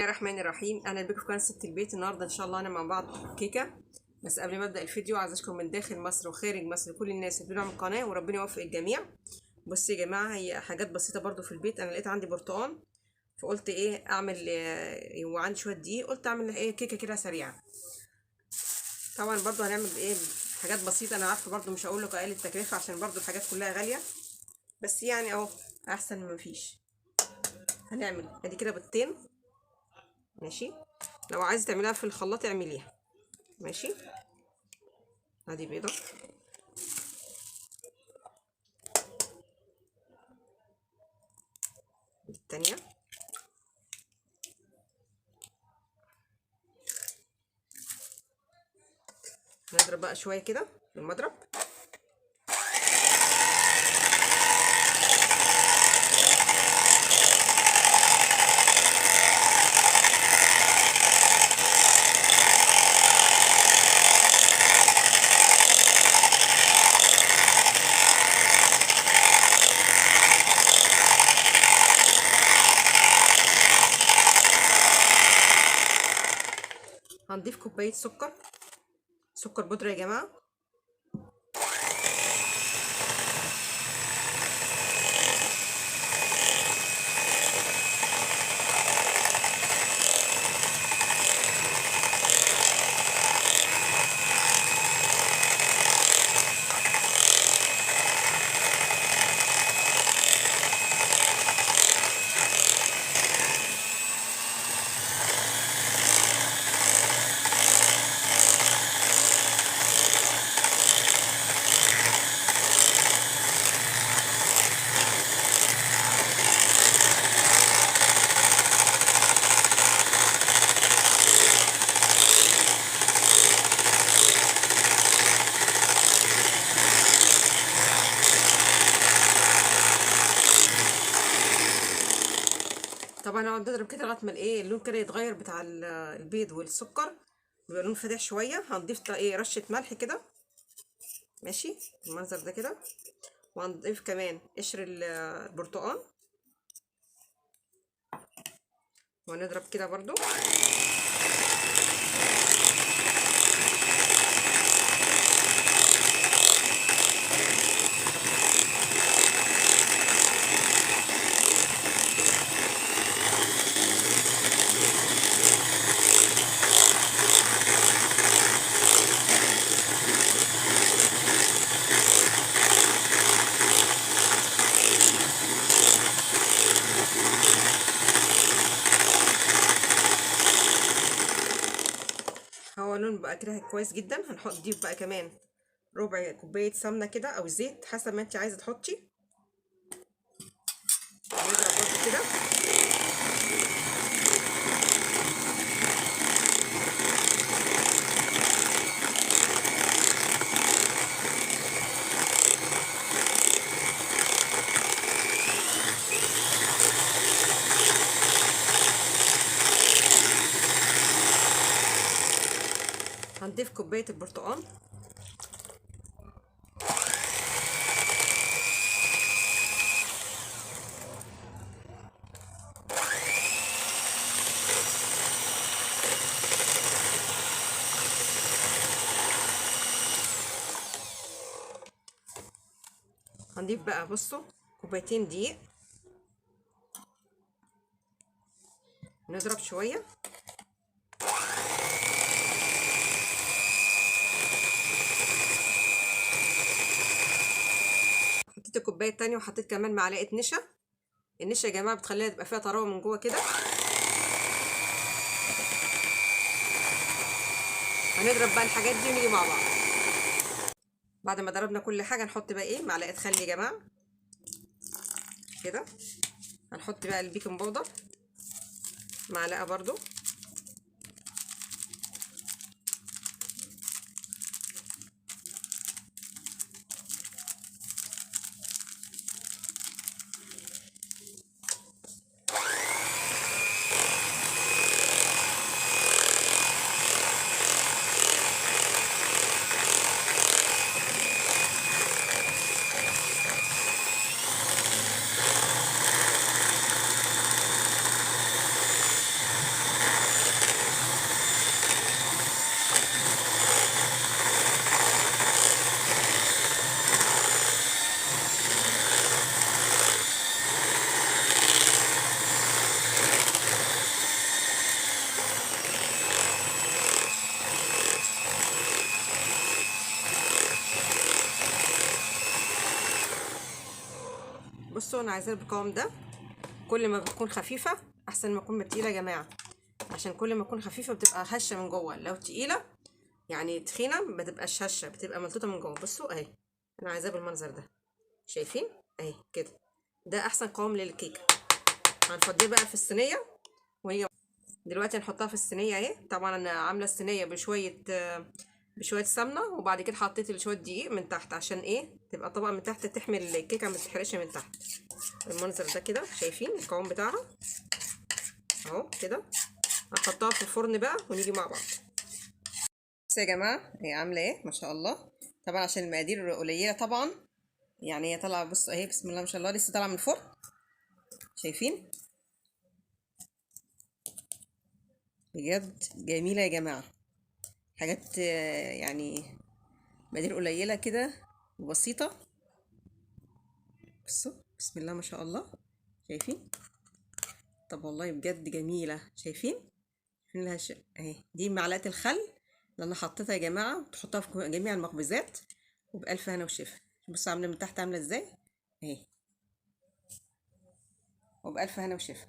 الرحمن الرحيم. اهلا بكم في قناه ست البيت. النهارده ان شاء الله انا مع بعض كيكه. بس قبل ما ابدا الفيديو عايز اشكر من داخل مصر وخارج مصر كل الناس اللي بتدعم القناه وربنا يوفق الجميع. بصوا يا جماعه، هي حاجات بسيطه برضو في البيت. انا لقيت عندي برتقال فقلت ايه اعمل وعندي شويه دقيق، قلت اعمل ايه كيكه كده سريعه. طبعا برضو هنعمل ايه حاجات بسيطه. انا عارفه برضو مش هقول لكم اقل التكلفه عشان برضو الحاجات كلها غاليه، بس يعني اهو احسن من مفيش. هنعمل ادي كده بيضتين، ماشي. لو عايزه تعمليها في الخلاط اعمليها، ماشي. ادي بيضه، التانية، هنضرب بقى شويه كده بالمضرب. هنضيف كوبايه سكر بودره يا جماعه. طبعا هنقعد نضرب كده لغايه ما اللون كده يتغير بتاع البيض والسكر، بيبقى لون فاتح شويه. هنضيف رشه ملح كده، ماشي، المنظر ده كده. وهنضيف كمان قشر البرتقال، وهنضرب كده برضو. هو لون بقى كده كويس جدا. هنضيف بقى كمان ربع كوبايه سمنه كده او زيت حسب ما انت عايزه تحطي. نضرب برضو كده. هنضيف كوبايه البرتقال، هنضيف بقى بصوا كوبايتين دقيق، نضرب شويه. حطيت الكوبايه التانية وحطيت كمان معلقه نشا. النشا يا جماعه بتخليها تبقى فيها طراوه من جوه كده. هنضرب بقى الحاجات دي ونيجي مع بعض. بعد ما ضربنا كل حاجه نحط بقى معلقه خل يا جماعه كده. هنحط بقى البيكنج باودر معلقه برضو. بصوا انا عايزاها بالقوام ده. كل ما بتكون خفيفه احسن ما تكون تقيله يا جماعه، عشان كل ما تكون خفيفه بتبقى هشه من جوه. لو تقيله يعني تخينه ما بتبقاش هشه، بتبقى ملطوطه من جوه. بصوا اهي انا عايزاها بالمنظر ده، شايفين اهي كده. ده احسن قوام للكيكه. هنفضيه بقى في الصينيه، وهي دلوقتي هنحطها في الصينيه اهي. طبعا انا عامله الصينيه بشويه سمنه، وبعد كده حطيت شويه دقيق من تحت عشان ايه تبقى طبقه من تحت تحمي الكيكه ما تتحرقش من تحت. المنظر ده كده، شايفين القوام بتاعها اهو كده. هنحطها في الفرن بقى ونيجي مع بعض. بصوا يا جماعه هي عامله ايه ما شاء الله. طبعا عشان المقادير قليله طبعا، يعني هي طالعه بصوا اهي بسم الله ما شاء الله لسه طالعه من الفرن، شايفين بجد جميله يا جماعه. حاجات يعني مقادير قليله كده وبسيطه. بصوا بسم الله ما شاء الله، شايفين. طب والله بجد جميله، شايفين لها اهي. دي معلقه الخل اللي انا حطيتها يا جماعه، تحطها في جميع المخبوزات وبألف هنا وشفا. بصوا عامله من تحت عامله ازاي اهي، وبألف هنا وشفا.